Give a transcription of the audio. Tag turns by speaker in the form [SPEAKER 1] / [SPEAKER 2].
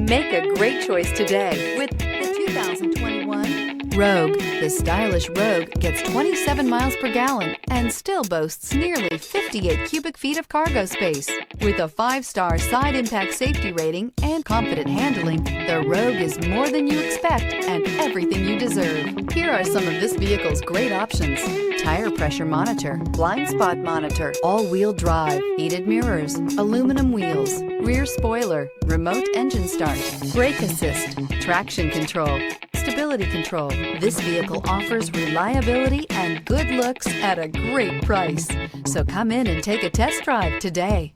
[SPEAKER 1] Make a great choice today with the 2021 Rogue. The stylish Rogue gets 27 miles per gallon and still boasts nearly 58 cubic feet of cargo space. With a 5-star side impact safety rating and confident handling, the Rogue is more than you expect and everything you deserve. Here are some of this vehicle's great options: tire pressure monitor, blind spot monitor, all-wheel drive, heated mirrors, aluminum wheels, rear spoiler, remote engine start, brake assist, traction control, stability control. This vehicle offers reliability and good looks at a great price. So come in and take a test drive today.